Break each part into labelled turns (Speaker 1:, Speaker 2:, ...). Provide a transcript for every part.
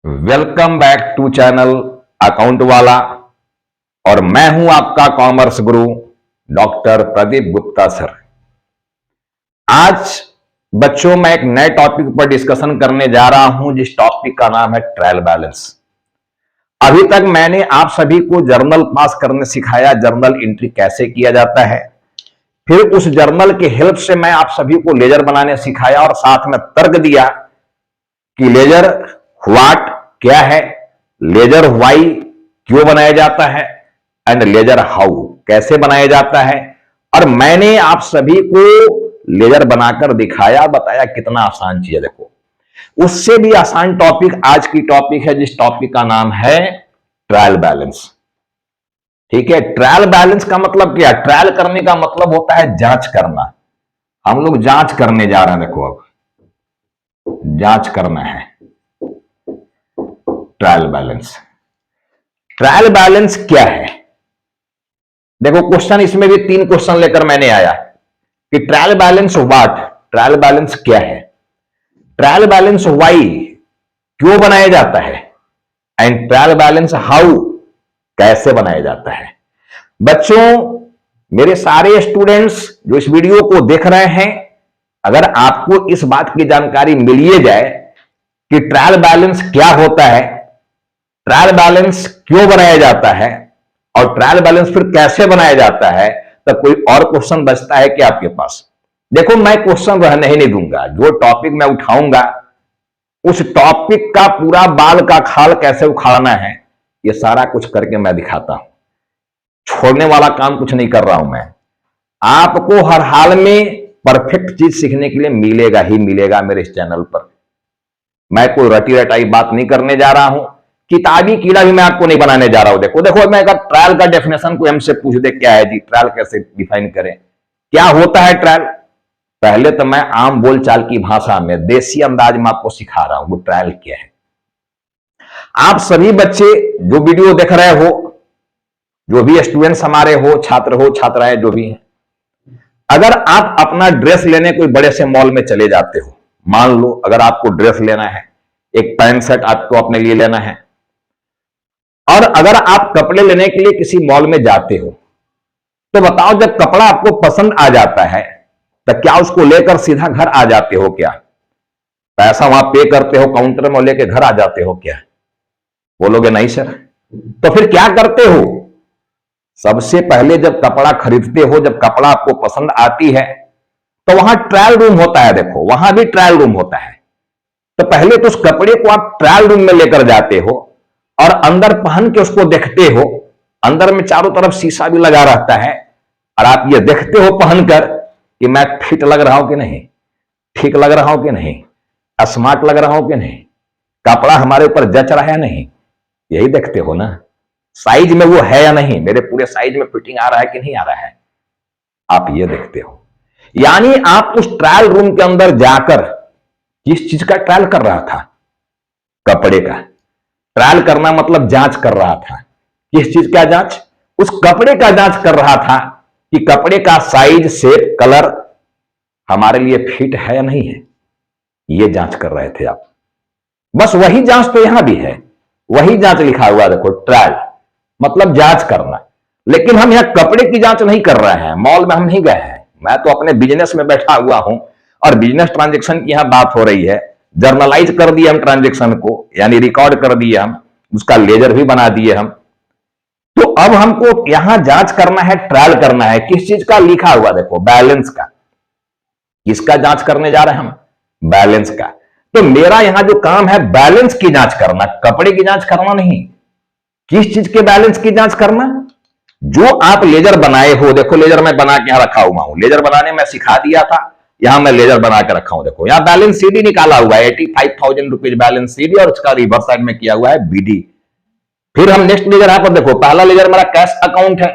Speaker 1: Welcome back to channel account वाला। और मैं हूं आपका कॉमर्स गुरु डॉक्टर प्रदीप गुप्ता सर। आज बच्चों मैं एक नए टॉपिक पर डिस्कशन करने जा रहा हूं, जिस टॉपिक का नाम है ट्रायल बैलेंस। अभी तक मैंने आप सभी को जर्नल पास करने सिखाया, जर्नल एंट्री कैसे किया जाता है। फिर उस जर्नल के हेल्प से मैं आप सभी को लेजर बनाने सिखाया और साथ में तर्क दिया कि लेजर व्हाट क्या है, लेजर वाई क्यों बनाया जाता है, एंड लेजर हाउ कैसे बनाया जाता है। और मैंने आप सभी को लेजर बनाकर दिखाया, बताया कितना आसान चीज है। देखो, उससे भी आसान टॉपिक आज की टॉपिक है, जिस टॉपिक का नाम है ट्रायल बैलेंस। ठीक है, ट्रायल बैलेंस का मतलब क्या? ट्रायल करने का मतलब होता है जांच करना। हम लोग जांच करने जा रहे हैं। देखो, अब जांच करना है ट्रायल बैलेंस। ट्रायल बैलेंस क्या है? देखो, क्वेश्चन इसमें भी 3 क्वेश्चन लेकर मैंने आया कि trial balance what, trial balance क्या है, ट्रायल बैलेंस वाई क्यों बनाया जाता है, एंड ट्रायल बैलेंस हाउ कैसे बनाया जाता है। बच्चों, मेरे सारे स्टूडेंट्स जो इस वीडियो को देख रहे हैं, अगर आपको इस बात की जानकारी मिल ही जाए कि ट्रायल बैलेंस क्या होता है, ट्रायल बैलेंस क्यों बनाया जाता है, और ट्रायल बैलेंस फिर कैसे बनाया जाता है, तो कोई और क्वेश्चन बचता है कि आपके पास? देखो, मैं क्वेश्चन रहने ही नहीं दूंगा। जो टॉपिक मैं उठाऊंगा उस टॉपिक का पूरा बाल का खाल कैसे उखाड़ना है, ये सारा कुछ करके मैं दिखाता हूं। छोड़ने वाला काम कुछ नहीं कर रहा हूं मैं। आपको हर हाल में परफेक्ट चीज सीखने के लिए मिलेगा ही मिलेगा मेरे इस चैनल पर। मैं कोई रटी रटाई बात नहीं करने जा रहा हूं, किताबी कीड़ा भी मैं आपको नहीं बनाने जा रहा हूं। देखो, मैं अगर ट्रायल का डेफिनेशन कोई हमसे पूछ दे क्या है जी, ट्रायल कैसे डिफाइन करें, क्या होता है ट्रायल, पहले तो मैं आम बोलचाल की भाषा में देसी अंदाज में आपको सिखा रहा हूं वो ट्रायल क्या है। आप सभी बच्चे जो वीडियो देख रहे हो, जो भी स्टूडेंट्स हमारे हो, छात्र हो, छात्राएं जो भी हैं, अगर आप अपना ड्रेस लेने कोई बड़े से मॉल में चले जाते हो, मान लो अगर आपको ड्रेस लेना है, एक पैंट शर्ट आपको अपने लिए लेना है, और अगर आप कपड़े लेने के लिए किसी मॉल में जाते हो, तो बताओ, जब कपड़ा आपको पसंद आ जाता है तो क्या उसको लेकर सीधा घर आ जाते हो? क्या पैसा वहां पे करते हो काउंटर में, लेके घर आ जाते हो? क्या बोलोगे नहीं सर। तो फिर क्या करते हो? सबसे पहले जब कपड़ा खरीदते हो, जब कपड़ा आपको पसंद आती है, तो वहां ट्रायल रूम होता है। देखो, वहां भी ट्रायल रूम होता है। तो पहले तो उस कपड़े को आप ट्रायल रूम में लेकर जाते हो और अंदर पहन के उसको देखते हो। अंदर में चारों तरफ शीशा भी लगा रहता है, और आप ये देखते हो पहनकर कि मैं फिट लग रहा हूं कि नहीं, ठीक लग रहा हूं कि नहीं, स्मार्ट लग रहा हूं कि नहीं, कपड़ा हमारे ऊपर जच रहा है नहीं, यही देखते हो ना। साइज में वो है या नहीं, मेरे पूरे साइज में फिटिंग आ रहा है कि नहीं आ रहा है, आप ये देखते हो। यानी आप उस ट्रायल रूम के अंदर जाकर किस चीज का ट्रायल कर रहा था? कपड़े का। ट्रायल करना मतलब जांच कर रहा था। किस चीज का जांच? उस कपड़े का जांच कर रहा था कि कपड़े का साइज, शेप, कलर हमारे लिए फिट है या नहीं है, ये जांच कर रहे थे आप। बस वही जांच तो यहां भी है, वही जांच लिखा हुआ। देखो, ट्रायल मतलब जांच करना। लेकिन हम यहां कपड़े की जांच नहीं कर रहे हैं, मॉल में हम नहीं गए हैं। मैं तो अपने बिजनेस में बैठा हुआ हूं और बिजनेस ट्रांजेक्शन की यहां बात हो रही है। जर्नलाइज कर दिए हम ट्रांजेक्शन को, यानी रिकॉर्ड कर दिए हम, उसका लेजर भी बना दिए हम। तो अब हमको यहां जांच करना है, ट्रायल करना है। किस चीज का? लिखा हुआ देखो, बैलेंस का। किसका जांच करने जा रहे हैं हम? बैलेंस का। तो मेरा यहां जो काम है बैलेंस की जांच करना, कपड़े की जांच करना नहीं। किस चीज के बैलेंस की जांच करना? जो आप लेजर बनाए हो। देखो, लेजर मैं बना के यहां रखा हुआ हूं, लेजर बनाने में सिखा दिया था, यहां मैं लेजर बना के रखा हूं। देखो, यहां बैलेंस सीडी निकाला हुआ है, 85,000 रुपीज बैलेंस सीडी, और उसका रिवर्स साइड में किया हुआ है बीडी। फिर हम नेक्स्ट लेजर यहां पर देखो, पहला लेजर मेरा कैश अकाउंट है,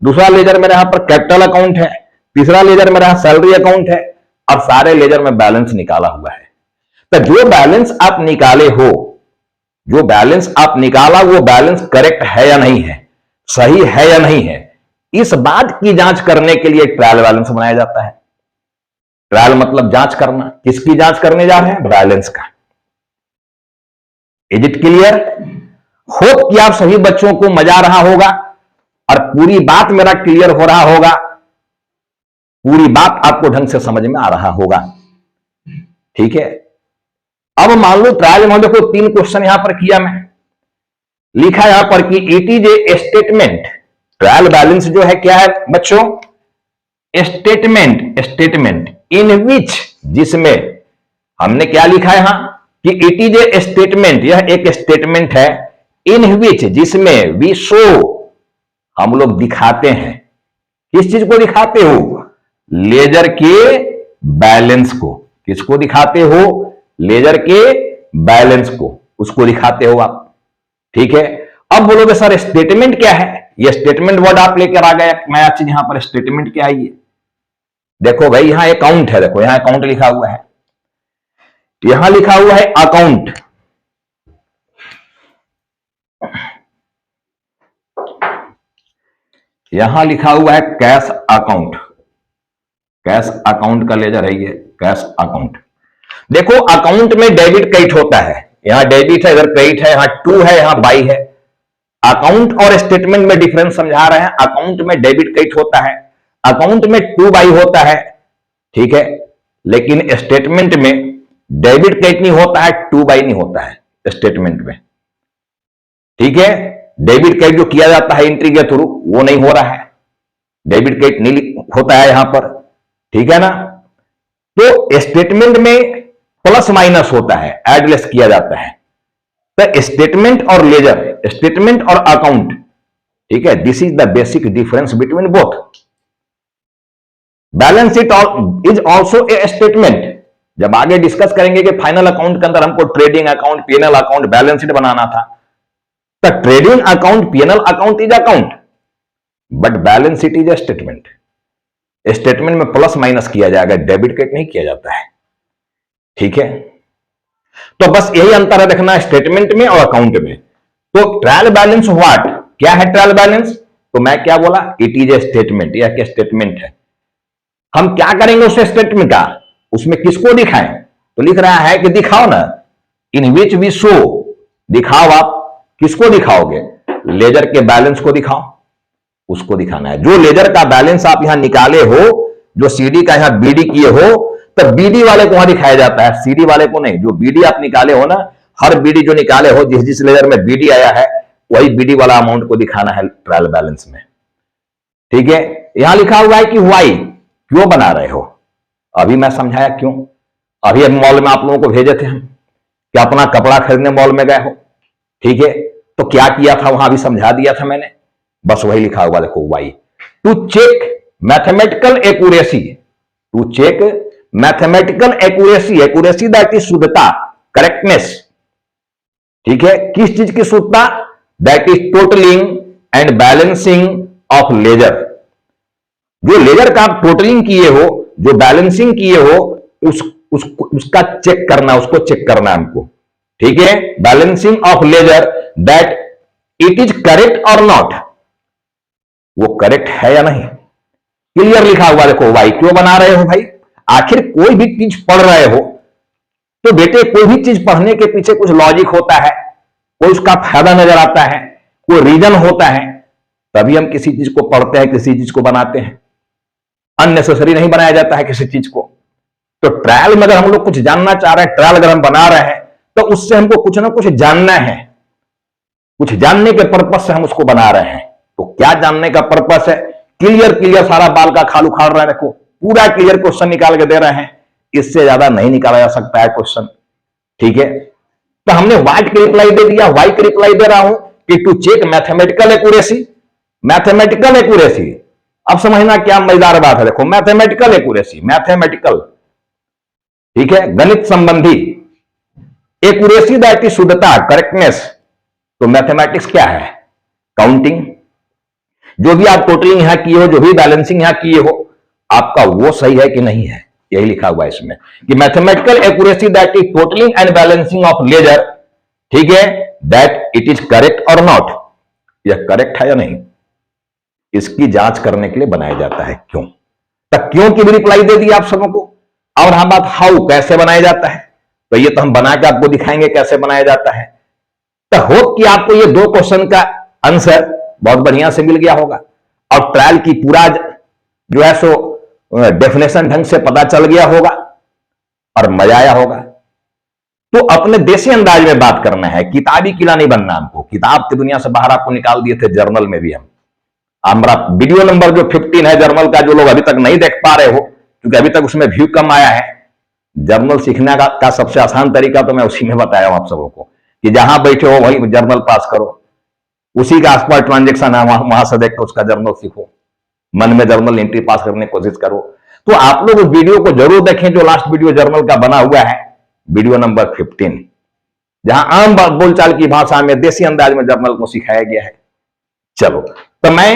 Speaker 1: दूसरा लेजर मेरे यहां पर कैपिटल अकाउंट है, तीसरा लेजर मेरा यहां सैलरी अकाउंट है, और सारे लेजर में बैलेंस निकाला हुआ है। तो जो बैलेंस आप निकाले हो, जो बैलेंस आप निकाला, वो बैलेंस करेक्ट है या नहीं है, सही है या नहीं है, इस बात की जांच करने के लिए ट्रायल बैलेंस बनाया जाता है। ट्रायल मतलब जांच करना। किसकी जांच करने जा रहे हैं? बैलेंस का। Is it clear? होप कि आप सभी बच्चों को मजा आ रहा होगा और पूरी बात मेरा क्लियर हो रहा होगा, पूरी बात आपको ढंग से समझ में आ रहा होगा। ठीक है, अब मान लो ट्रायल में देखो 3 क्वेश्चन यहां पर किया मैं, लिखा यहां पर कि it is a statement, trial balance जो है क्या है बच्चों, स्टेटमेंट इन विच, जिसमें हमने क्या लिखा है यहां कि इट इज ए स्टेटमेंट, यह एक स्टेटमेंट है, इन विच, जिसमें वी शो, हम लोग दिखाते हैं, किस चीज को दिखाते हो, लेजर के बैलेंस को, किसको दिखाते हो, लेजर के बैलेंस को, उसको दिखाते हो आप। ठीक है, अब बोलोगे सर स्टेटमेंट क्या है, ये स्टेटमेंट वर्ड आप लेकर आ गए, नया चीज यहां पर स्टेटमेंट क्या है, ये देखो भाई यहां अकाउंट है, देखो यहां अकाउंट लिखा हुआ है, यहां लिखा हुआ है अकाउंट, यहां लिखा हुआ है कैश अकाउंट, कैश अकाउंट का लेजर है ये, कैश अकाउंट। देखो अकाउंट में डेबिट क्रेडिट होता है, यहां डेबिट है, इधर क्रेडिट है, यहां टू है, यहां बाई है। अकाउंट और स्टेटमेंट में डिफरेंस समझा रहे हैं, अकाउंट में डेबिट क्रेडिट होता है, अकाउंट में टू बाई होता है, ठीक है, लेकिन स्टेटमेंट में डेबिट क्रेडिट नहीं होता है, टू बाई नहीं होता है स्टेटमेंट में। ठीक है, डेबिट क्रेडिट जो किया जाता है एंट्री के थ्रू वो नहीं हो रहा है, डेबिट क्रेडिट नहीं होता है यहां पर, ठीक है ना। तो स्टेटमेंट में प्लस माइनस होता है, ऐड लेस किया जाता है, तो स्टेटमेंट और लेजर, स्टेटमेंट और अकाउंट, ठीक है, this is the basic difference between both. Balance sheet is also a statement, जब आगे डिस्कस करेंगे कि फाइनल अकाउंट के अंदर हमको trading account, PNL account, balance sheet बनाना था, तो trading account, PNL account is account, but balance sheet is a statement. Statement में प्लस माइनस किया जाएगा, डेबिट क्रेडिट नहीं किया जाता है। ठीक है, तो बस यही अंतर है देखना स्टेटमेंट में और अकाउंट में। तो ट्रायल बैलेंस व्हाट, क्या है ट्रायल बैलेंस, तो मैं क्या बोला, इट इज ए स्टेटमेंट, यह क्या स्टेटमेंट है। हम क्या करेंगे उस स्टेटमेंट का, उसमें किसको दिखाएं, तो लिख रहा है कि दिखाओ ना, इन विच वी शो, दिखाओ, आप किसको दिखाओगे, लेजर के बैलेंस को दिखाओ, उसको दिखाना है। जो लेजर का बैलेंस आप यहां निकाले हो, जो सीडी का यहां बीडी किए हो, तो बीडी वाले को वहां दिखाया जाता है, सीडी वाले को नहीं। जो बीडी आप निकाले हो ना, हर बीडी जो निकाले हो, जिस जिस लेजर में बीडी आया है वही बीडी वाला अमाउंट को दिखाना है ट्रायल बैलेंस में। ठीक है, यहां लिखा हुआ है कि वाई, क्यों बना रहे हो, अभी मैं समझाया क्यों। अभी मॉल में आप लोगों को भेजे थे हम कि अपना कपड़ा खरीदने मॉल में गए हो, ठीक है, तो क्या किया था वहां भी समझा दिया था मैंने, बस वही लिखा हुआ देखो why, to check mathematical accuracy, to check mathematical accuracy, accuracy that is शुद्धता, करेक्टनेस, ठीक है, किस चीज की शुद्धता, that is totalling and balancing of ledger, जो लेजर का आप टोटलिंग किए हो, जो बैलेंसिंग किए हो, उसका चेक करना, उसको चेक करना हमको, ठीक है, balancing of ledger that it is correct और नॉट, वो करेक्ट है या नहीं, क्लियर लिखा हुआ देखो वाई। क्यों बना रहे हो भाई, आखिर कोई भी चीज पढ़ रहे हो तो बेटे कोई भी चीज पढ़ने के पीछे कुछ लॉजिक होता है, कोई उसका फायदा नजर आता है, कोई रीजन होता है, तभी हम किसी चीज को पढ़ते हैं, किसी चीज को बनाते हैं, अननेसेसरी नहीं बनाया जाता है किसी चीज को। तो ट्रायल में अगर हम लोग कुछ जानना चाह रहे हैं, ट्रायल अगर हम बना रहे हैं, तो उससे हमको कुछ ना कुछ जानना है, कुछ जानने के पर्पज से हम उसको बना रहे हैं। तो क्या जानने का पर्पस है, क्लियर सारा बाल का खाल उखाड़ रहे हैं, देखो पूरा क्लियर क्वेश्चन निकाल के दे रहे हैं, इससे ज्यादा नहीं निकाला जा सकता है क्वेश्चन। ठीक है, तो हमने व्हाट की रिप्लाई दे दिया, वाई की रिप्लाई दे रहा हूं कि to check mathematical accuracy, mathematical accuracy. अब समझना क्या मजेदार बात है, देखो मैथमेटिकल एक्यूरेसी, मैथमेटिकल, ठीक है, गणित संबंधी, एक्यूरेसी दैट इज शुद्धता, करेक्टनेस, तो मैथमेटिक्स क्या है, काउंटिंग, जो भी आप टोटलिंग यहां किए हो, जो भी बैलेंसिंग यहां किए हो, आपका वो सही है कि नहीं है, यही लिखा हुआ है इसमें कि mathematical accuracy that is totalling and balancing of ledger, ठीक है, दैट इट इज करेक्ट और नॉट, यह करेक्ट है या नहीं, इसकी जांच करने के लिए बनाया जाता है। क्यों, तब क्यों की भी रिप्लाई दे दी आप सबों को। और हम बात हाउ, कैसे बनाया जाता है, तो ये तो हम बना के आपको दिखाएंगे कैसे बनाया जाता है। तो होप कि आपको ये 2 क्वेश्चन का आंसर बहुत बढ़िया से मिल गया होगा और ट्रायल की पूरा जो है सो डेफिनेशन ढंग से पता चल गया होगा और मजा आया होगा। तो अपने देसी अंदाज में बात करना है, किताबी किला नहीं बनना हमको। किताब की दुनिया से बाहर आपको निकाल दिए थे जर्नल में भी हम। हमारा वीडियो नंबर जो 15 है जर्नल का, जो लोग अभी तक नहीं देख पा रहे हो क्योंकि अभी तक उसमें व्यू कम आया है, जर्नल सीखने का सबसे आसान तरीका तो मैं उसी में बताया हूं आप सबों को कि जहां बैठे हो वही जर्नल पास करो, उसी का आसपास ट्रांजेक्शन है वहां से देख उसका जर्नल सीखो, मन में जर्नल एंट्री पास करने की कोशिश करो। तो आप लोग उस वीडियो को जरूर देखें जो लास्ट वीडियो जर्नल का बना हुआ है, वीडियो नंबर 15, जहां आम बोलचाल की भाषा में देसी अंदाज में जर्नल को सिखाया गया है। चलो, तो मैं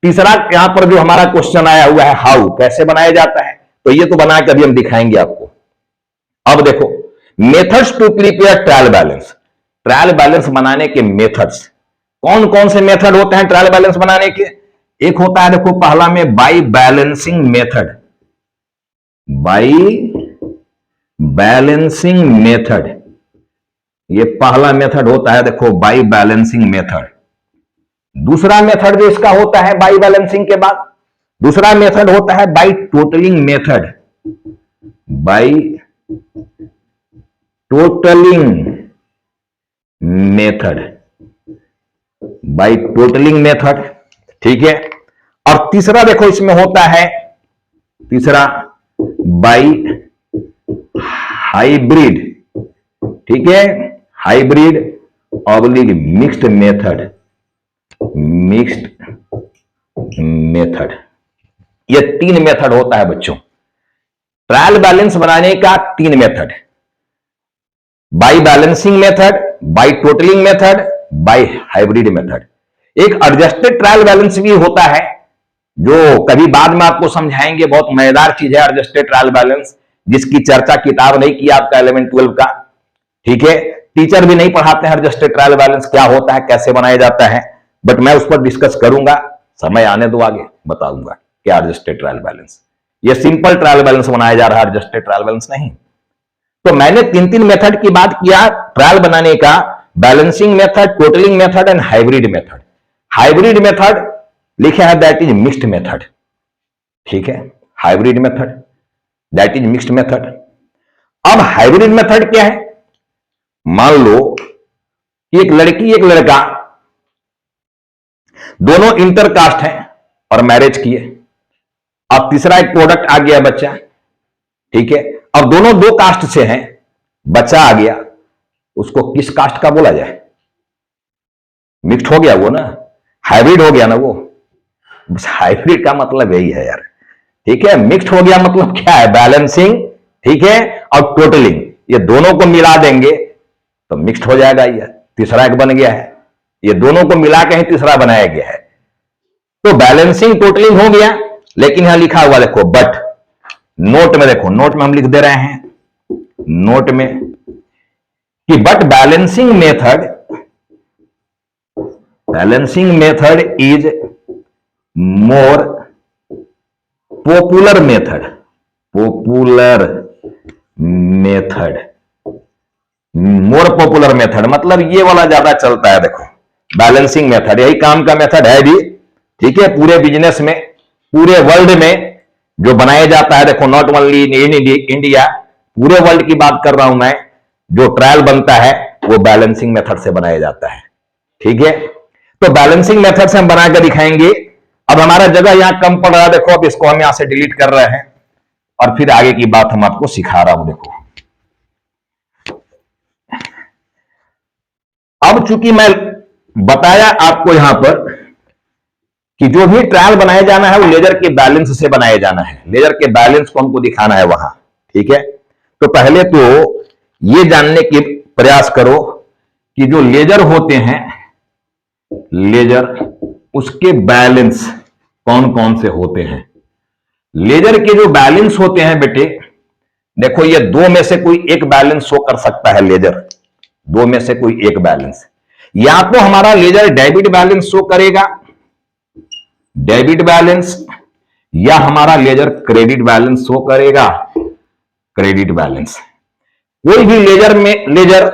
Speaker 1: तीसरा यहां पर जो हमारा क्वेश्चन आया हुआ है, हाउ, कैसे बनाया जाता है, तो ये तो बना के अभी हम दिखाएंगे आपको। अब देखो, methods to prepare trial balance. Trial balance बनाने के मेथड्स कौन कौन से मेथड होते हैं ट्रायल बैलेंस बनाने के? एक होता है, देखो पहला में by balancing method. By balancing method, ये पहला मेथड होता है, देखो बाई बैलेंसिंग मेथड। दूसरा मेथड जो इसका होता है बाई बैलेंसिंग के बाद, दूसरा मेथड होता है by totalling method. By totalling method, by totalling method, ठीक है। और तीसरा देखो इसमें होता है, तीसरा बाई हाइब्रिड, ठीक है, hybrid oblique mixed method, mixed method. ये 3 मेथड होता है बच्चों ट्रायल बैलेंस बनाने का। 3 method, by balancing method, by totalling method, by hybrid method. एक एडजस्टेड ट्रायल बैलेंस भी होता है जो कभी बाद में आपको समझाएंगे, बहुत मजेदार चीज है एडजस्टेड ट्रायल बैलेंस, जिसकी चर्चा किताब नहीं की आपका 11-12 का, ठीक है। टीचर भी नहीं पढ़ाते हैं एडजस्टेड ट्रायल बैलेंस क्या होता है, कैसे बनाया जाता है, बट मैं उस पर डिस्कस करूंगा, समय आने दो आगे बताऊंगा क्या एडजस्टेड ट्रायल बैलेंस। ये सिंपल ट्रायल बैलेंस बनाया जा रहा है, एडजस्टेड ट्रायल बैलेंस नहीं। तो मैंने 3 मेथड की बात किया ट्रायल बनाने का, balancing method, totalling method and hybrid method. Hybrid method लिखे है दैट इज मिक्स्ड मेथड, ठीक है, hybrid method that is mixed method. अब हाइब्रिड मेथड क्या है? मान लो कि एक लड़की एक लड़का दोनों इंटरकास्ट हैं और मैरिज किए। अब तीसरा एक प्रोडक्ट आ गया बच्चा, ठीक है। अब दोनों 2 कास्ट से हैं, बच्चा आ गया, उसको किस कास्ट का बोला जाए? मिक्स्ड हो गया वो ना, हाइब्रिड हो गया ना वो। बस हाइब्रिड का मतलब यही है यार, ठीक है। मिक्स्ड हो गया मतलब क्या है? बैलेंसिंग, ठीक है, और टोटलिंग, ये दोनों को मिला देंगे तो मिक्स्ड हो जाएगा। ये तीसरा एक बन गया है, ये दोनों को मिला के ही तीसरा बनाया गया है। तो बैलेंसिंग टोटलिंग हो गया, लेकिन यहां लिखा हुआ देखो बट, नोट में देखो, नोट में हम लिख दे रहे हैं, नोट में कि but balancing method is more popular method, popular method, more popular method मतलब ये वाला ज्यादा चलता है। देखो बैलेंसिंग मेथड यही काम का मेथड है भी, ठीक है, पूरे बिजनेस में, पूरे वर्ल्ड में जो बनाया जाता है। देखो नॉट ओनली इन इंडिया, पूरे वर्ल्ड की बात कर रहा हूं मैं, जो ट्रायल बनता है वो बैलेंसिंग मेथड से बनाया जाता है, ठीक है। तो बैलेंसिंग मेथड से हम बनाकर दिखाएंगे। अब हमारा जगह यहां कम पड़ रहा है, देखो अब इसको हम यहां से डिलीट कर रहे हैं और फिर आगे की बात हम आपको सिखा रहा हूं। देखो अब चूंकि मैं बताया आपको यहां पर कि जो भी ट्रायल बनाया जाना है वो लेजर के बैलेंस से बनाया जाना है, लेजर के बैलेंस को हमको दिखाना है वहां, ठीक है। तो पहले तो ये जानने के प्रयास करो कि जो लेजर होते हैं, लेजर, उसके बैलेंस कौन कौन से होते हैं। लेजर के जो बैलेंस होते हैं बेटे, देखो ये 2 में से कोई एक बैलेंस शो कर सकता है लेजर, 2 में से कोई एक बैलेंस। या तो हमारा लेजर डेबिट बैलेंस शो करेगा, डेबिट बैलेंस, या हमारा लेजर क्रेडिट बैलेंस शो करेगा, क्रेडिट बैलेंस। कोई भी लेजर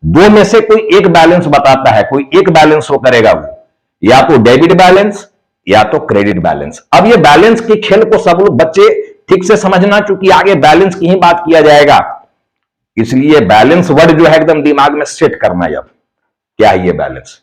Speaker 1: दो में से कोई एक बैलेंस बताता है, कोई एक बैलेंस शो करेगा, वो या तो डेबिट बैलेंस या तो क्रेडिट बैलेंस। अब ये बैलेंस के खेल को सब लोग बच्चे ठीक से समझना, चूंकि आगे बैलेंस की ही बात किया जाएगा, इसलिए बैलेंस वर्ड जो है एकदम दिमाग में सेट करना है। अब क्या है ये बैलेंस?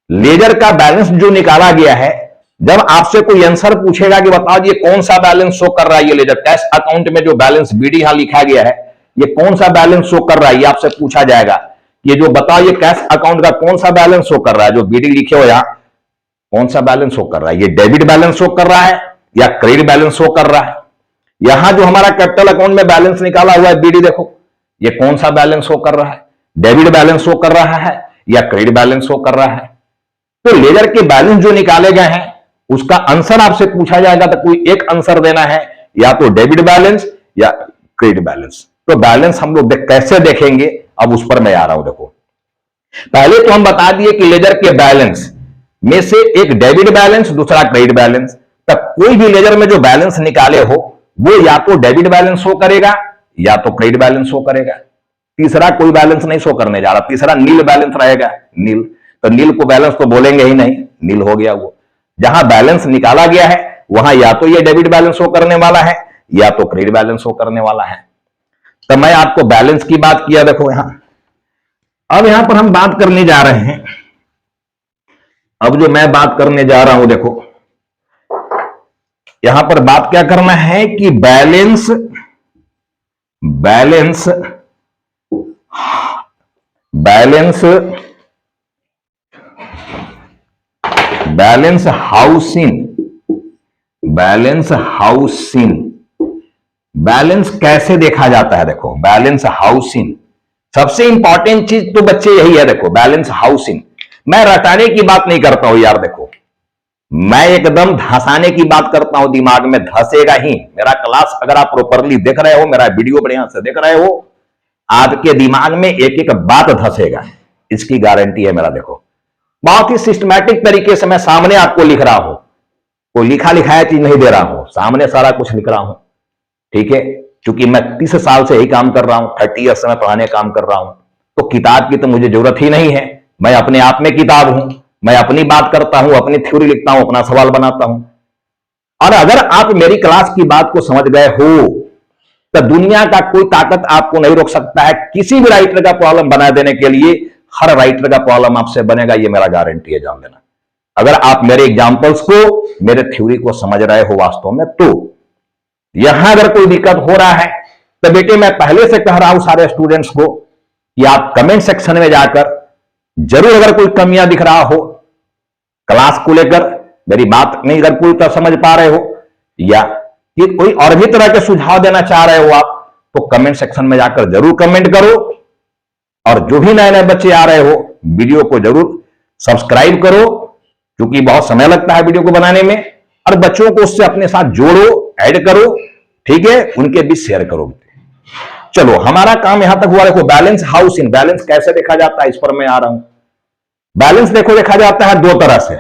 Speaker 1: लेजर का बैलेंस जो निकाला गया है, जब आपसे कोई आंसर पूछेगा कि बताओ ये कौन सा बैलेंस शो कर रहा है, ये लेजर कैश अकाउंट में जो बैलेंस बीडी यहां लिखा गया है, ये कौन सा बैलेंस शो कर रहा है, ये आपसे पूछा जाएगा। ये जो बताओ ये कैश अकाउंट का कौन सा बैलेंस शो कर रहा है, जो बीडी लिखे हो यहां कौन सा बैलेंस शो कर रहा है? ये डेबिट बैलेंस शो कर रहा है या क्रेडिट बैलेंस शो कर रहा है? यहां जो हमारा कैपिटल अकाउंट में बैलेंस निकाला हुआ है बीडी, देखो ये कौन सा बैलेंस शो कर रहा है? डेबिट बैलेंस शो कर रहा है या क्रेडिट बैलेंस शो कर रहा है? तो लेजर के बैलेंस जो निकाले गए हैं उसका आंसर आपसे पूछा जाएगा, तो कोई एक आंसर देना है, या तो डेबिट बैलेंस या क्रेडिट बैलेंस। तो बैलेंस हम लोग कैसे देखेंगे, अब उस पर मैं आ रहा हूं। देखो पहले तो हम बता दिए कि लेजर के बैलेंस में से एक डेबिट बैलेंस, दूसरा क्रेडिट बैलेंस। तब कोई भी लेजर में जो बैलेंस निकाले हो वो या तो डेबिट बैलेंस शो करेगा या तो क्रेडिट बैलेंस शो करेगा। तीसरा कोई बैलेंस नहीं शो करने जा रहा, तीसरा नील बैलेंस रहेगा। नील, तो नील को बैलेंस तो बोलेंगे ही नहीं, नील हो गया वो। जहां बैलेंस निकाला गया है वहां या तो ये डेबिट बैलेंस शो करने वाला है या तो क्रेडिट बैलेंस शो करने वाला है। तो मैं आपको बैलेंस की बात किया, देखो यहां। अब यहां पर हम बात करने जा रहे हैं, अब जो मैं बात करने जा रहा हूं, देखो यहां पर बात क्या करना है कि balance balance balance balance housing, balance housing, balance कैसे देखा जाता है? देखो बैलेंस हाउसिंग, सबसे इंपॉर्टेंट चीज तो बच्चे यही है। देखो बैलेंस हाउसिंग, मैं रटाने की बात नहीं करता हूं यार, देखो मैं एकदम धंसाने की बात करता हूं, दिमाग में धंसेगा ही। मेरा क्लास अगर आप प्रॉपरली देख रहे हो, मेरा वीडियो बढ़िया से देख रहे हो, आपके दिमाग में एक एक बात धंसेगा, इसकी गारंटी है मेरा। देखो बहुत ही सिस्टमैटिक तरीके से मैं सामने आपको लिख रहा हूं, कोई लिखा लिखाया चीज नहीं दे रहा हूं, सामने सारा कुछ लिख रहा हूं, ठीक है। क्योंकि मैं 30 साल से यही काम कर रहा हूं, 30 ईयर्स से मैं पढ़ाने काम कर रहा हूं, तो किताब की तो मुझे जरूरत ही नहीं है। मैं अपने आप में किताब हूं, मैं अपनी बात करता हूं, अपनी थ्योरी लिखता हूं, अपना सवाल बनाता हूं। और अगर आप मेरी क्लास की बात को समझ गए हो तो दुनिया का कोई ताकत आपको नहीं रोक सकता है किसी भी राइटर का प्रॉब्लम बना देने के लिए। हर राइटर का प्रॉब्लम आपसे बनेगा, ये मेरा गारंटी है, जान लेना। अगर आप मेरे एग्जाम्पल्स को, मेरे थ्योरी को समझ रहे हो वास्तव में, तो यहां अगर कोई दिक्कत हो रहा है तो बेटे मैं पहले से कह रहा हूं सारे स्टूडेंट्स को कि आप कमेंट सेक्शन में जाकर जरूर, अगर कोई कमियां दिख रहा हो क्लास को लेकर, मेरी बात नहीं अगर पूरी तरह समझ पा रहे हो, या कि कोई और भी तरह के सुझाव देना चाह रहे हो आप, तो कमेंट सेक्शन में जाकर जरूर कमेंट करो। और जो भी नए नए बच्चे आ रहे हो, वीडियो को जरूर सब्सक्राइब करो, क्योंकि बहुत समय लगता है वीडियो को बनाने में, और बच्चों को उससे अपने साथ जोड़ो, ऐड करो, ठीक है, उनके बीच शेयर करो। चलो हमारा काम यहां तक हुआ। देखो बैलेंस हाउसिंग, बैलेंस कैसे देखा जाता है, इस पर मैं आ रहा हूं। बैलेंस देखो देखा जाता है दो तरह से।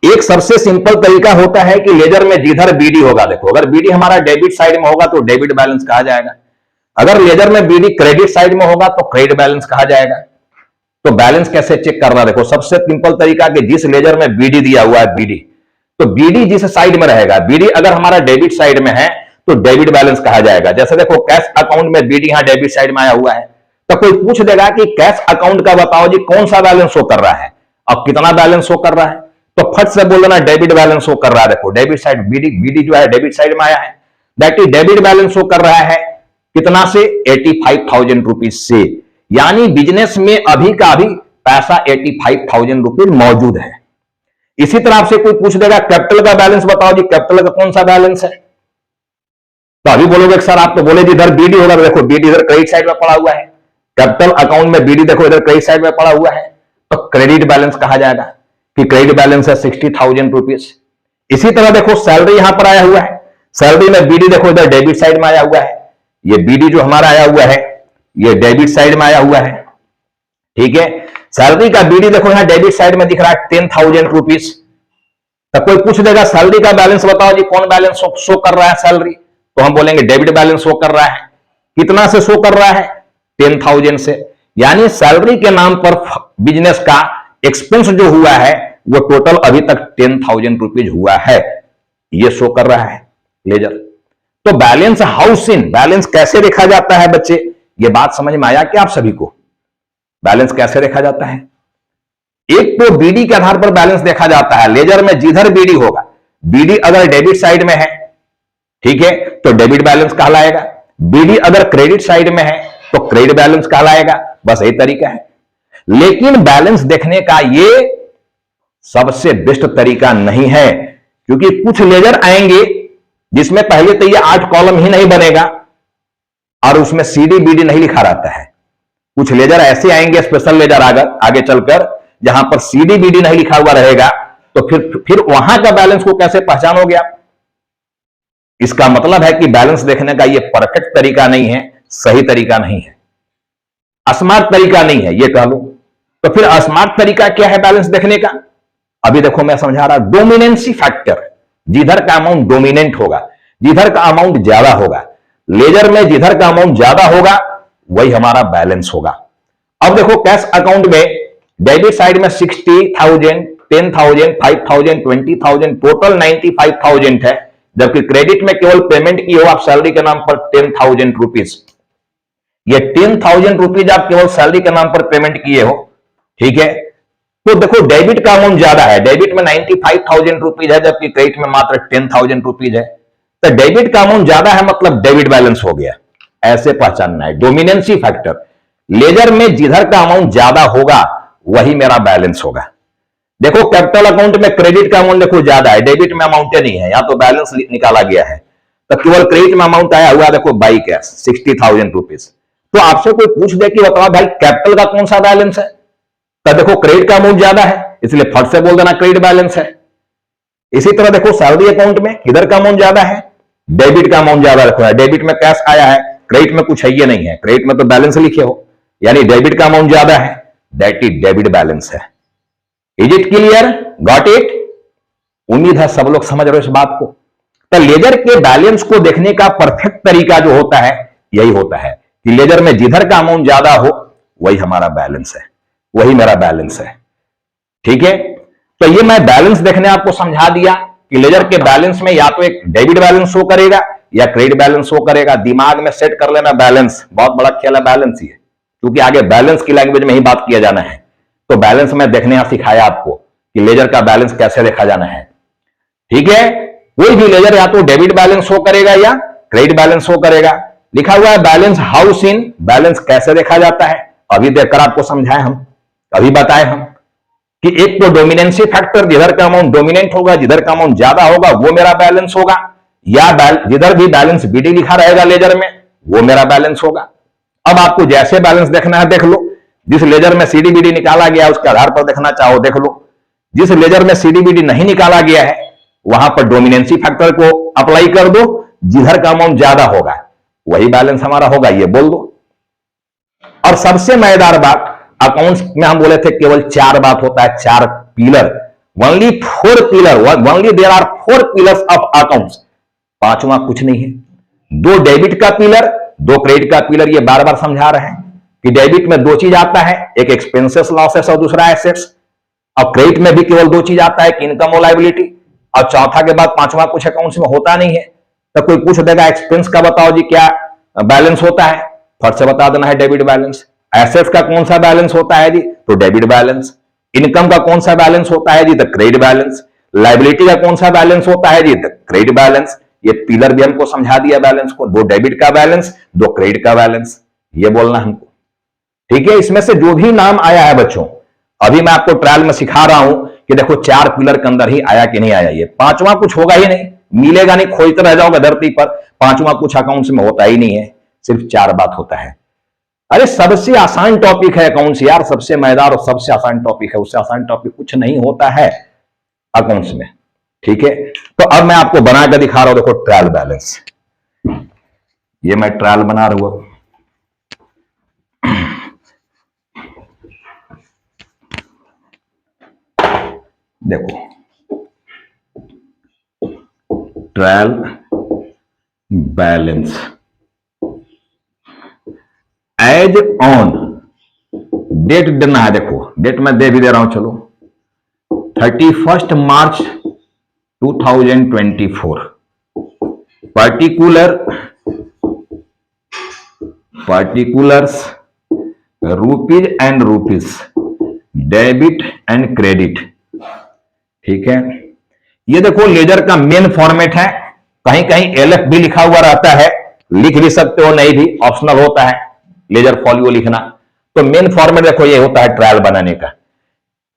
Speaker 1: एक सबसे सिंपल तरीका होता है कि लेजर में जिधर बीडी होगा, देखो अगर बीडी हमारा डेबिट साइड में होगा तो डेबिट बैलेंस कहा जाएगा, अगर लेजर में बीडी क्रेडिट साइड में होगा तो क्रेडिट बैलेंस कहा जाएगा। तो बैलेंस कैसे चेक करना, देखो सबसे सिंपल तरीका कि जिस लेजर में बीडी दिया हुआ है, बीडी, तो बीडी जिस साइड में रहेगा, बीडी अगर हमारा डेबिट साइड में है तो डेबिट बैलेंस कहा जाएगा। जैसे देखो कैश अकाउंट में बीडी यहां डेबिट साइड में आया हुआ है, तो कोई पूछ देगा कि कैश अकाउंट का बताओ जी कौन सा बैलेंस शो कर रहा है, अब कितना बैलेंस शो कर रहा है, तो फट से बोल देना डेबिट बैलेंस शो कर रहा है। देखो डेबिट साइड, बीडी जो है डेबिट साइड में आया है, that is debit balance show कर रहा है कितना से, 85,000 रुपीज से, यानी बिजनेस में अभी का अभी पैसा 85,000 रुपीज मौजूद है। इसी तरह से कोई पूछ देगा कैपिटल का बैलेंस बताओ जी, कैपिटल का कौन सा बैलेंस है, तो अभी बोलोगे सर आप तो बोले जी इधर बीडी होगा, देखो बीडी इधर क्रेडिट साइड में पड़ा हुआ है, कैपिटल अकाउंट में बीडी देखो इधर क्रेडिट साइड में पड़ा हुआ है, तो क्रेडिट बैलेंस कहा जाएगा कि क्रेडिट बैलेंस है 60,000 रुपीज। इसी तरह देखो सैलरी यहां पर आया हुआ है, सैलरी में बीडी देखो इधर डेबिट साइड में आया हुआ है, ये बीडी जो हमारा आया हुआ है ये डेबिट साइड में आया हुआ है, ठीक है। सैलरी का बीडी देखो यहां डेबिट साइड में दिख रहा है 10,000 रुपीज। तो कोई पूछ देगा सैलरी का बैलेंस बताओ जी कौन बैलेंस शो कर रहा है सैलरी, तो हम बोलेंगे डेबिट बैलेंस शो कर रहा है। कितना से शो कर रहा है, 10,000 से, यानी सैलरी के नाम पर बिजनेस का एक्सपेंस जो हुआ है वो टोटल अभी तक 10,000 रुपीज हुआ है, ये शो कर रहा है लेजर। तो बैलेंस हाउस इन, बैलेंस कैसे देखा जाता है बच्चे, ये बात समझ में आया क्या आप सभी को? बैलेंस कैसे देखा जाता है? एक तो बीडी के आधार पर बैलेंस देखा जाता है। लेजर में जिधर बीडी होगा, बीडी अगर डेबिट साइड में है, ठीक है, तो डेबिट बैलेंस कहलाएगा। बीडी अगर क्रेडिट साइड में है तो क्रेडिट बैलेंस कहलाएगा। बस यही तरीका है। लेकिन बैलेंस देखने का ये सबसे बेस्ट तरीका नहीं है, क्योंकि कुछ लेजर आएंगे जिसमें पहले तो ये 8 कॉलम ही नहीं बनेगा और उसमें सीडी बीडी नहीं लिखा रहता है। कुछ लेजर ऐसे आएंगे, स्पेशल लेजर आगे चलकर, जहां पर सीडी बीडी नहीं लिखा हुआ रहेगा, तो फिर वहां का बैलेंस को कैसे पहचानोगे आप? इसका मतलब है कि बैलेंस देखने का ये परफेक्ट तरीका नहीं है, सही तरीका नहीं है, स्मार्ट तरीका नहीं है, ये कह लो। तो फिर स्मार्ट तरीका क्या है बैलेंस देखने का? अभी देखो मैं समझा रहा, डोमिनेंसी फैक्टर, जिधर का अमाउंट डोमिनेंट होगा, जिधर का अमाउंट ज्यादा होगा, लेजर में जिधर का अमाउंट ज्यादा होगा वही हमारा बैलेंस होगा। अब देखो कैश अकाउंट में डेबिट साइड में 60,000, 10,000, 5,000, 20,000, टोटल 95,000 है, जबकि क्रेडिट में केवल पेमेंट की हो आप सैलरी के नाम पर 10,000 रुपीज। ये 10,000 रुपीज आप केवल सैलरी के नाम पर पेमेंट किए हो, ठीक है। तो देखो डेबिट का अमाउंट ज्यादा है, डेबिट में 95,000 रुपीज है, जबकि क्रेडिट में मात्र 10,000 रुपीज है। तो डेबिट का अमाउंट ज्यादा है मतलब डेबिट बैलेंस हो गया, ऐसे पहचानना है। डोमिनेंसी फैक्टर, लेजर में जिधर का अमाउंट ज्यादा होगा वही मेरा बैलेंस होगा। देखो कैपिटल अकाउंट में क्रेडिट का अमाउंट देखो ज्यादा है, डेबिट में अमाउंट नहीं है, या तो बैलेंस निकाला गया है, तो केवल क्रेडिट में अमाउंट आया हुआ देखो बाई कैश 60,000 रुपीज। तो आपसे कोई पूछ दे कि बताओ भाई कैपिटल का कौन सा बैलेंस है, तो देखो क्रेडिट का अमाउंट ज्यादा है, इसलिए फट से बोल देना क्रेडिट बैलेंस है। इसी तरह देखो सैलरी अकाउंट में किधर का अमाउंट ज्यादा है, डेबिट का अमाउंट ज्यादा रखा है, डेबिट में कैश आया है, क्रेडिट में कुछ है ये नहीं है, क्रेडिट में तो बैलेंस लिखे हो, यानी डेबिट का अमाउंट ज्यादा है, दैट इज डेबिट बैलेंस है। Is it clear? Got it? उम्मीद है सब लोग समझ रहे हो इस बात को। तो लेजर के बैलेंस को देखने का परफेक्ट तरीका जो होता है यही होता है कि लेजर में जिधर का अमाउंट ज्यादा हो वही हमारा बैलेंस है, वही मेरा बैलेंस है, ठीक है। तो ये मैं बैलेंस देखने आपको समझा दिया कि लेजर के बैलेंस में या तो एक डेबिट बैलेंस शो करेगा या क्रेडिट बैलेंस शो करेगा। दिमाग में सेट कर लेना बैलेंस, बहुत बड़ा खेल है बैलेंस ही है, क्योंकि आगे बैलेंस की लैंग्वेज में ही बात किया जाना है। तो बैलेंस में देखने यहां सिखाया आपको कि लेजर का बैलेंस कैसे देखा जाना है, ठीक है। कोई भी लेजर या तो डेबिट बैलेंस शो करेगा या क्रेडिट बैलेंस शो करेगा। लिखा हुआ है बैलेंस हाउस इन, बैलेंस कैसे देखा जाता है अभी देखकर आपको समझाए हम, अभी बताए हम कि एक तो डोमिनेंसी फैक्टर, जिधर का अमाउंट डोमिनेंट होगा, जिधर का अमाउंट ज्यादा होगा वो मेरा बैलेंस होगा, या जिधर भी बैलेंस बीडी लिखा रहेगा लेजर में वो मेरा बैलेंस होगा। अब आपको जैसे बैलेंस देखना है देख लो, जिस लेजर में सीडीबीडी निकाला गया उसके आधार पर देखना चाहो देख लो। जिस लेजर में सीडीबीडी नहीं निकाला गया है वहां पर डोमिनेंसी फैक्टर को अप्लाई कर दो, जिधर का अमाउंट ज्यादा होगा वही बैलेंस हमारा होगा, ये बोल दो। और सबसे मजेदार बात, अकाउंट्स में हम बोले थे केवल 4 बात होता है, 4 pillar, only 4 pillar, only there are 4 pillars of accounts, 5वां कुछ नहीं है। 2 डेबिट का पिलर, 2 क्रेडिट का पिलर, ये बार बार समझा रहे हैं कि डेबिट में 2 चीज आता है, एक एक्सपेंसेस लॉसेस और दूसरा एसेट्स। और क्रेडिट में भी केवल 2 चीज आता है, कि इनकम और लायबिलिटी, और चौथा के बाद 5वां कुछ अकाउंट्स में होता नहीं है। तो कोई पूछ देगा एक्सपेंस का बताओ जी क्या बैलेंस होता है, फट से बता देना है डेबिट बैलेंस। एसेट्स का कौन सा बैलेंस होता है जी, तो डेबिट बैलेंस। इनकम का कौन सा बैलेंस होता है जी, तो क्रेडिट बैलेंस। लायबिलिटी का कौन सा बैलेंस होता है जी, तो क्रेडिट बैलेंस। ये पिलर भी हमको समझा दिया बैलेंस को, 2 डेबिट का बैलेंस, 2 क्रेडिट का बैलेंस, ये बोलना हमको, ठीक है। इसमें से जो भी नाम आया है बच्चों, अभी मैं आपको ट्रायल में सिखा रहा हूं कि देखो 4 पिलर के अंदर ही आया कि नहीं आया, ये 5वां कुछ होगा ही नहीं, मिलेगा नहीं, खोजते रह जाओगे धरती पर, 5वां कुछ अकाउंट्स में होता ही नहीं है, सिर्फ 4 बात होता है। अरे सबसे आसान टॉपिक है अकाउंट्स यार, सबसे मजेदार और सबसे आसान टॉपिक है, उससे आसान टॉपिक कुछ नहीं होता है अकाउंट्स में, ठीक है। तो अब मैं आपको बना कर दिखा रहा हूं, देखो ट्रायल बैलेंस, ये मैं ट्रायल बना रहा हूं। देखो trial balance as on date देना है, देखो डेट मैं दे भी दे रहा हूं, चलो 31 मार्च 2024। particulars rupees and rupees, debit and credit. ठीक है, ये देखो लेजर का मेन फॉर्मेट है। कहीं कहीं एलएफ भी लिखा हुआ रहता है, लिख भी सकते हो, नहीं भी ऑप्शनल होता है लेजर फॉलियो लिखना। तो मेन फॉर्मेट देखो ये होता है ट्रायल बनाने का।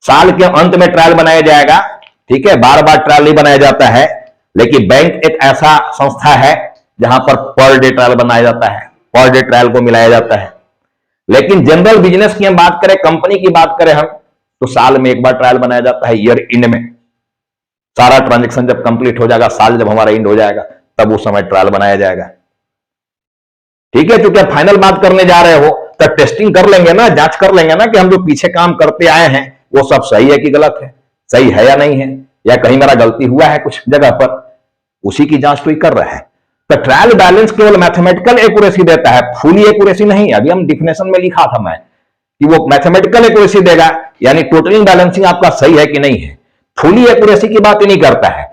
Speaker 1: साल के अंत में ट्रायल बनाया जाएगा, ठीक है, बार बार ट्रायल नहीं बनाया जाता है। लेकिन बैंक एक ऐसा संस्था है जहां पर डे ट्रायल बनाया जाता है, पर डे ट्रायल को मिलाया जाता है। लेकिन जनरल बिजनेस की हम बात करें, कंपनी की बात करें हम, तो साल में एक बार ट्रायल बनाया जाता है, ईयर इंड में। सारा ट्रांजेक्शन जब कंप्लीट हो जाएगा, साल जब हमारा इंड हो जाएगा, तब उस समय ट्रायल बनाया जाएगा। ठीक है, क्योंकि आप फाइनल बात करने जा रहे हो तो टेस्टिंग कर लेंगे ना, जांच कर लेंगे ना कि हम जो पीछे काम करते आए हैं वो सब सही है कि गलत है, सही है या नहीं है, या कहीं मेरा गलती हुआ है कुछ जगह पर, उसी की जांच तो ही कर रहा है। तो ट्रायल बैलेंस केवल मैथमेटिकल एक्यूरेसी देता है, फुली एक्यूरेसी नहीं। अभी हम डिफिनेशन में लिखा था मैं कि वो मैथमेटिकल एक्यूरेसी देगा, यानी टोटलिंग बैलेंसिंग आपका सही है कि नहीं है। फुली एक्यूरेसी की बात ही नहीं करता है।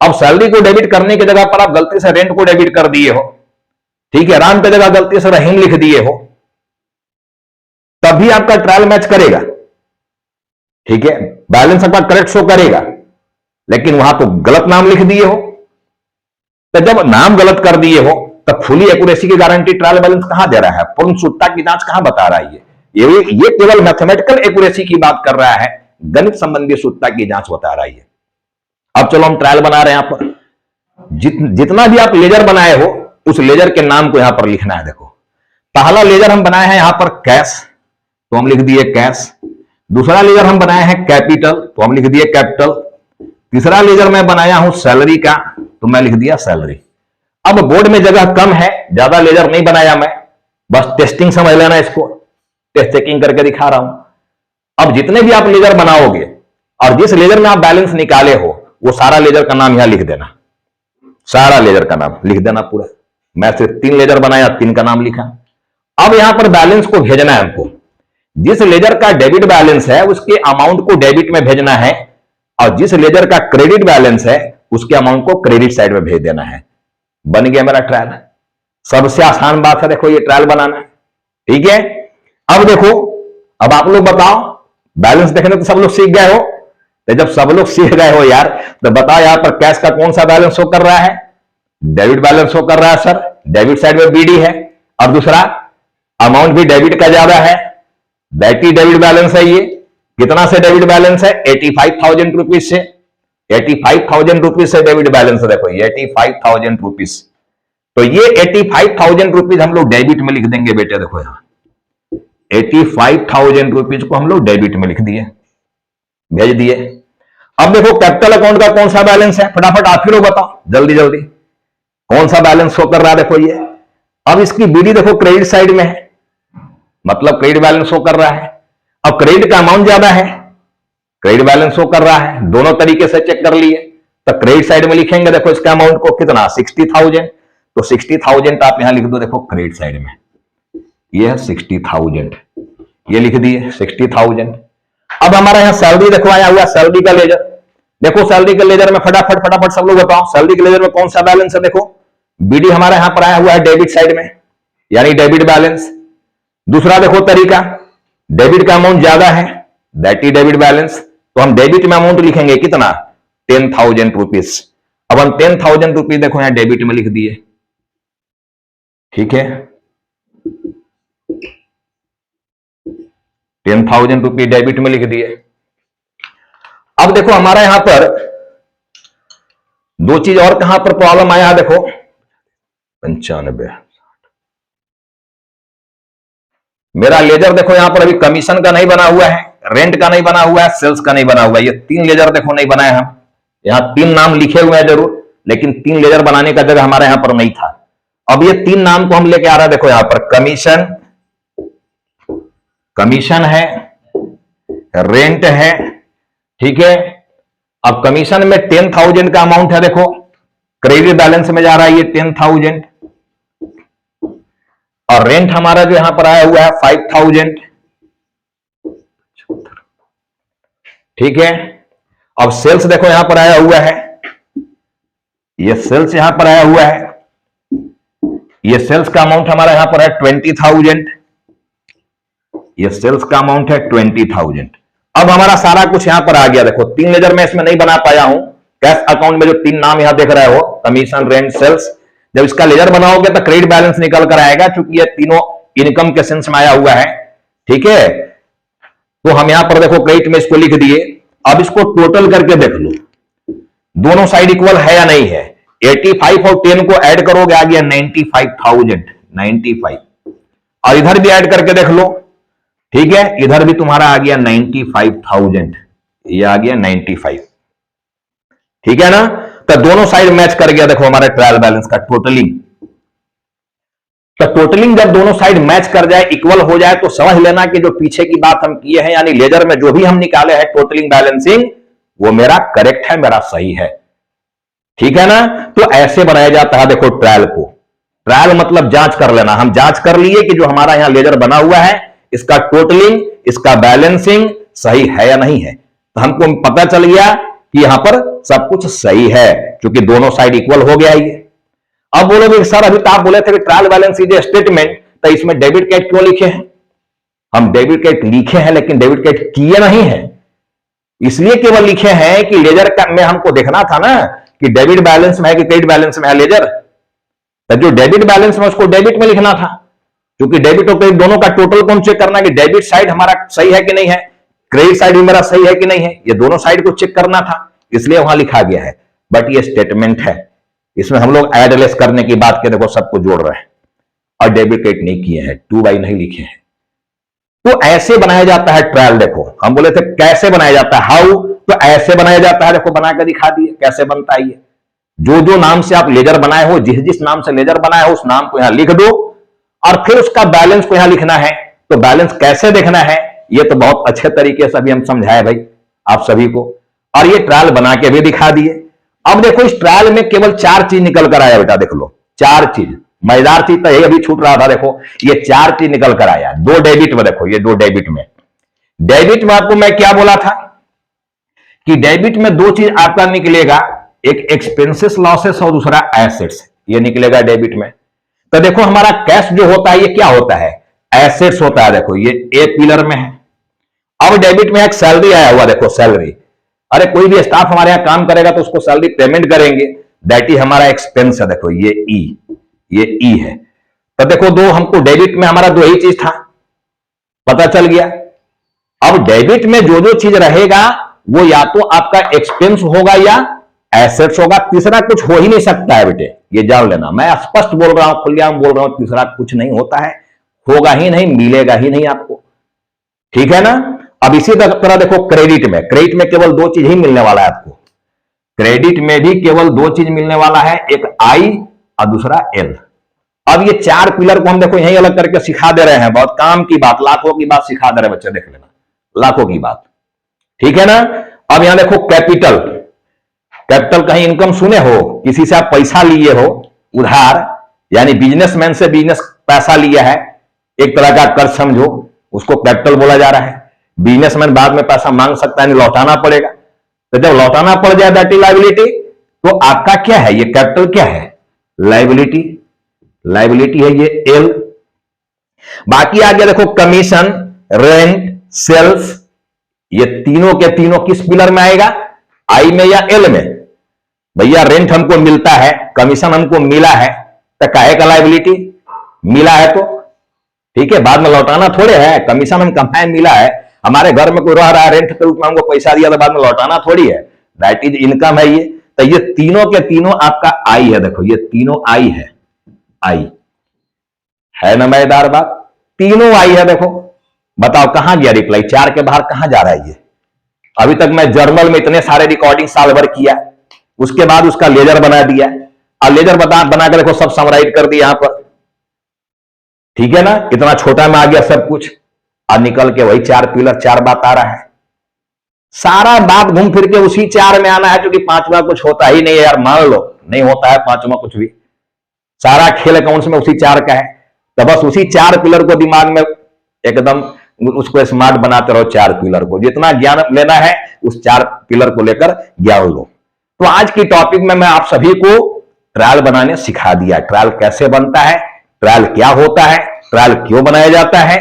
Speaker 1: अब सैलरी को डेबिट करने की जगह पर आप गलती से रेंट को डेबिट कर दिए हो, ठीक है, राम की जगह गलती से रहीम लिख दिए हो, तभी आपका ट्रायल मैच करेगा। ठीक है, बैलेंस आपका करेक्ट शो करेगा। लेकिन वहां तो गलत नाम लिख दिए हो, तो जब नाम गलत कर दिए हो तब फुली एक्यूरेसी की गारंटी ट्रायल बैलेंस कहां दे रहा है, पूर्ण शुद्धता की जांच कहां बता रहा है। ये केवल मैथमेटिकल एक्यूरेसी की बात कर रहा है, गणित संबंधी शुद्धता की जांच बता रहा है। अब चलो हम ट्रायल बना रहे हैं। यहां पर जितना भी आप लेजर बनाए हो उस लेजर के नाम को यहां पर लिखना है। देखो पहला लेजर हम बनाए हैं यहां पर कैश, तो हम लिख दिए कैश। दूसरा लेजर हम बनाए हैं कैपिटल, तो हम लिख दिए कैपिटल। तीसरा लेजर मैं बनाया हूं सैलरी का, तो मैं लिख दिया सैलरी। अब बोर्ड में जगह कम है, ज्यादा लेजर नहीं बनाया मैं, बस टेस्टिंग समझ लेना, इसको टेस्ट चेकिंग करके दिखा रहा हूं। अब जितने भी आप लेजर बनाओगे और जिस लेजर में आप बैलेंस निकाले हो वो सारा लेजर का नाम यहां लिख देना, सारा लेजर का नाम लिख देना पूरा। मैं सिर्फ 3 लेजर बनाया, 3 का नाम लिखा। अब यहां पर बैलेंस को भेजना है हमको। जिस लेजर का डेबिट बैलेंस है उसके अमाउंट को डेबिट में भेजना है, और जिस लेजर का क्रेडिट बैलेंस है उसके अमाउंट को क्रेडिट साइड में भेज देना है। बन गया मेरा ट्रायल। सबसे आसान बात है देखो ये ट्रायल बनाना। ठीक है, अब देखो, अब आप लोग बताओ, बैलेंस देखने तो सब लोग सीख गए हो। तो जब सब लोग सीख गए हो यार, तो बताओ यहां पर कैश का कौन सा बैलेंस शो कर रहा है, डेबिट बैलेंस शो कर रहा है सर, डेबिट साइड में बीडी है, और दूसरा अमाउंट भी डेबिट का ज्यादा है, दैट ही डेबिट बैलेंस है। ये कितना से डेबिट बैलेंस है, 85,000 रुपीज से, 85,000 रुपीज से डेबिट बैलेंस है। देखो ये 85,000 रुपीज, तो ये 85,000 रुपीज हम लोग डेबिट में लिख देंगे बेटे। देखो यहां 85,000 रुपीज को हम लोग डेबिट में लिख दिए, भेज दिए। अब देखो कैपिटल अकाउंट का कौन सा बैलेंस है, फटाफट आप ही लोग बताओ जल्दी जल्दी, कौन सा बैलेंस शो कर रहा है। देखो ये, अब इसकी बीडी देखो क्रेडिट साइड में है, मतलब क्रेडिट बैलेंस शो कर रहा है। अब क्रेडिट का अमाउंट ज्यादा है, क्रेडिट बैलेंस शो कर रहा है, दोनों तरीके से चेक कर लिए। तो क्रेडिट साइड में लिखेंगे देखो इसका अमाउंट को कितना, 60,000, तो 60,000 आप यहां लिख दो। देखो क्रेडिट साइड में ये है 60,000, ये लिख दिए 60,000। अब हमारा यहां सैलरी देखो आया हुआ, सैलरी का लेजर। देखो सैलरी के लेजर में फटाफट फटाफट सब लोग बताओ, सैलरी के लेजर में कौन सा बैलेंस है। देखो बीडी हमारा यहां पर आया हुआ है डेबिट साइड में, यानी डेबिट बैलेंस। दूसरा देखो तरीका, डेबिट का अमाउंट ज्यादा है, दैट इज डेबिट बैलेंस, तो हम डेबिट में अमाउंट लिखेंगे कितना, 10,000 रुपीज। अब हम 10,000 रुपीज देखो यहां डेबिट में लिख दिए। ठीक है, 10,000 रुपीज डेबिट में लिख दिए। अब देखो हमारा यहां पर दो चीज और कहां पर प्रॉब्लम आया है। देखो 95, मेरा लेजर देखो यहां पर अभी कमीशन का नहीं बना हुआ है, रेंट का नहीं बना हुआ है, सेल्स का नहीं बना हुआ है। ये 3 लेजर देखो नहीं बनाए हम। यहां 3 नाम लिखे हुए हैं जरूर, लेकिन 3 लेजर बनाने का जगह हमारे यहां पर नहीं था। अब ये 3 नाम को हम लेके आ रहा है। देखो यहां पर कमीशन, कमीशन है, रेंट है। ठीक है, अब कमीशन में 10,000 का अमाउंट है, देखो क्रेडिट बैलेंस में जा रहा है ये 10,000, और रेंट हमारा जो यहां पर आया हुआ है 5,000। ठीक है। अब सेल्स देखो यहां पर आया हुआ है, ये सेल्स यहां पर आया हुआ है, ये सेल्स का अमाउंट हमारा यहां पर है 20,000, ये सेल्स का अमाउंट है 20,000। अब हमारा सारा कुछ यहां पर आ गया। देखो 3 लेजर मैं इसमें नहीं बना पाया हूं, कैश अकाउंट में जो 3 नाम यहां देख रहे हो, कमीशन, रेंट, सेल्स, जब इसका लेजर बनाओगे तो क्रेडिट बैलेंस निकल कर आएगा, क्योंकि ये तीनों इनकम के सेंस में आया हुआ है। ठीक है, तो हम यहां पर देखो क्रेडिट में इसको लिख दिए। अब इसको टोटल करके देख लो, दोनों साइड इक्वल है या नहीं है। 85 और 10 को ऐड करोगे आ गया 95,000, 95। और इधर भी ऐड करके देख लो, ठीक है, इधर भी तुम्हारा आ गया 95,000, ये आ गया 95। ठीक है ना, तो दोनों साइड मैच कर गया। देखो हमारे ट्रायल बैलेंस का टोटलिंग, तो टोटलिंग जब दोनों साइड मैच कर जाए, इक्वल हो जाए, तो समझ लेना कि जो पीछे की बात हम किए हैं, यानी लेजर में जो भी हम निकाले हैं टोटलिंग बैलेंसिंग, वो मेरा करेक्ट है, मेरा सही है। ठीक है ना, तो ऐसे बनाया जाता है। देखो ट्रायल को, ट्रायल मतलब जांच कर लेना। हम जांच कर लिए कि जो हमारा यहां लेजर बना हुआ है, इसका टोटलिंग, इसका बैलेंसिंग सही है या नहीं है। तो हमको पता चल गया कि यहां पर सब कुछ सही है, क्योंकि दोनों साइड इक्वल हो गया ये। अब बोलोगे सर अभी तो आप बोले थे कि ट्रायल बैलेंस इज स्टेटमेंट, तो इसमें डेबिट क्रेडिट क्यों लिखे हैं? हम डेबिट क्रेडिट लिखे हैं, लेकिन डेबिट क्रेडिट किए नहीं है। इसलिए केवल लिखे हैं कि लेजर का में हमको देखना था ना कि डेबिट बैलेंस में है कि क्रेडिट बैलेंस में है लेजर। तो जो डेबिट बैलेंस में उसको डेबिट में लिखना था, क्योंकि डेबिट और क्रेडिट दोनों का टोटल कौन चेक करना है कि डेबिट साइड हमारा सही है कि नहीं है, क्रेडिट साइड भी मेरा सही है कि नहीं है, ये दोनों साइड को चेक करना था, इसलिए वहां लिखा गया है। बट ये स्टेटमेंट है, इसमें हम लोग ऐड लेस करने की बात के देखो सबको जोड़ रहे हैं, और डेबिट क्रेडिट नहीं किए हैं, 2 बाई नहीं लिखे हैं। तो ऐसे बनाया जाता है ट्रायल। देखो हम बोले थे कैसे बनाया जाता है, हाउ, तो ऐसे बनाया जाता है। देखो बना कर दिखा दिए कैसे बनता है ये। जो जो नाम से आप लेजर बनाए हो, जिस जिस नाम से लेजर बनाए हो, उस नाम को यहां लिख दो, और फिर उसका बैलेंस को यहां लिखना है। तो बैलेंस कैसे देखना है, ये तो बहुत अच्छे तरीके से अभी हम समझाए भाई आप सभी को, और ये ट्रायल बना के भी दिखा दिए। अब देखो इस ट्रायल में केवल 4 चीज निकल कर आया बेटा, देख लो 4 चीज, मजेदार चीज तो यही अभी छूट रहा था। देखो ये 4 चीज निकल कर आया, 2 डेबिट में। देखो ये 2 डेबिट में, डेबिट में आपको मैं क्या बोला था कि डेबिट में 2 चीज आपका निकलेगा, एक एक्सपेंसेस लॉसेस और दूसरा एसेट्स, ये निकलेगा डेबिट में। तो देखो हमारा कैश जो होता है ये क्या होता है, एसेट्स होता है। देखो ये ए पिलर में है। अब डेबिट में एक सैलरी आया हुआ, देखो सैलरी, अरे कोई भी स्टाफ हमारे यहां काम करेगा तो उसको सैलरी पेमेंट करेंगे, दैट इज हमारा एक्सपेंस है। देखो ये ई है। तो देखो दो हमको डेबिट में हमारा 2 ही चीज था, पता चल गया। अब डेबिट में जो जो चीज रहेगा वो या तो आपका एक्सपेंस होगा या एसेट्स होगा, तीसरा कुछ हो ही नहीं सकता है बेटे, ये जान लेना। मैं स्पष्ट बोल रहा हूं, खुलेआम बोल रहा हूं, तीसरा कुछ नहीं होता है, होगा ही नहीं, मिलेगा ही नहीं आपको। ठीक है ना। अब इसी तरह देखो क्रेडिट में, क्रेडिट में केवल 2 चीज ही मिलने वाला है आपको। क्रेडिट में भी केवल 2 चीज मिलने वाला है, एक आई और दूसरा एल। अब ये 4 पिलर को हम देखो यही अलग करके सिखा दे रहे हैं, बहुत काम की बात, लाखों की बात सिखा दे रहे हैं बच्चे, देख लेना, लाखों की बात। ठीक है ना। अब यहां देखो कैपिटल, कैपिटल कहीं इनकम सुने हो, किसी से आप पैसा लिए हो उधार, यानी बिजनेसमैन से बिजनेस पैसा लिया है, एक तरह का कर्ज समझो, उसको कैपिटल बोला जा रहा है। बिजनेसमैन बाद में पैसा मांग सकता है, नहीं लौटाना पड़ेगा, तो जब लौटाना पड़ जाए दैट इज लायबिलिटी। तो आपका क्या है, ये कैपिटल क्या है, लायबिलिटी, लायबिलिटी है ये एल। बाकी आ गया देखो कमीशन, रेंट, सेल्स, ये तीनों के तीनों किस पिलर में आएगा, आई में या एल में। भैया रेंट हमको मिलता है, कमीशन हमको मिला है, तो काहे का लायबिलिटी, मिला है तो ठीक है, बाद में लौटाना थोड़े है। कमीशन हम कमाए मिला है, हमारे घर में कोई रह रहा है, रेंट के रूप में हमको पैसा दिया तो बाद में लौटाना थोड़ी है, दैट इज इनकम है ये। तो ये तीनों के तीनों आपका आई है। देखो ये तीनों आई है, आई है ना, मजेदार बात, तीनों आई है। देखो बताओ कहां गया रिप्लाई, 4 के बाहर कहां जा रहा है ये। अभी तक मैं जर्नल में इतने सारे रिकॉर्डिंग साल भर किया, उसके बाद उसका लेजर बना दिया, और लेजर बनाकर देखो सब समराइज कर दिया यहां पर। ठीक है ना, इतना छोटा में आ गया सब कुछ, और निकल के वही 4 पिलर, 4 बात आ रहा है। सारा बात घूम फिर के उसी 4 में आना है, क्योंकि 5वां कुछ होता ही नहीं है यार, मान लो नहीं होता है 5वां कुछ भी, सारा खेल अकाउंट्स में उसी 4 का है। तो बस उसी 4 पिलर को दिमाग में एकदम उसको स्मार्ट बनाते रहो, 4 पिलर को जितना ज्ञान लेना है उस 4 पिलर को लेकर ज्ञान लो। तो आज की टॉपिक में मैं आप सभी को ट्रायल बनाने सिखा दिया। ट्रायल कैसे बनता है, ट्रायल क्या होता है, ट्रायल क्यों बनाया जाता है।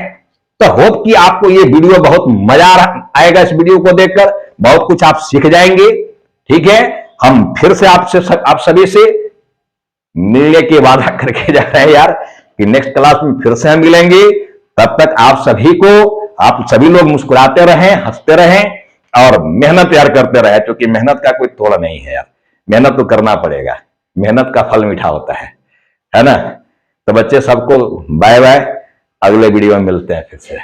Speaker 1: तो होप कि आपको ये वीडियो बहुत मजा आएगा। इस वीडियो को देखकर बहुत कुछ आप सीख जाएंगे। ठीक है, हम फिर से आप सभी से मिलने की वादा करके जा रहे हैं यार कि नेक्स्ट क्लास में फिर से हम मिलेंगे। तब तक आप सभी लोग मुस्कुराते रहें, हंसते रहें और मेहनत यार करते रहे, क्योंकि मेहनत का कोई तोड़ नहीं है यार। मेहनत तो करना पड़ेगा, मेहनत का फल मीठा होता है ना। तो बच्चे सबको बाय बाय, अगले वीडियो में मिलते हैं फिर से।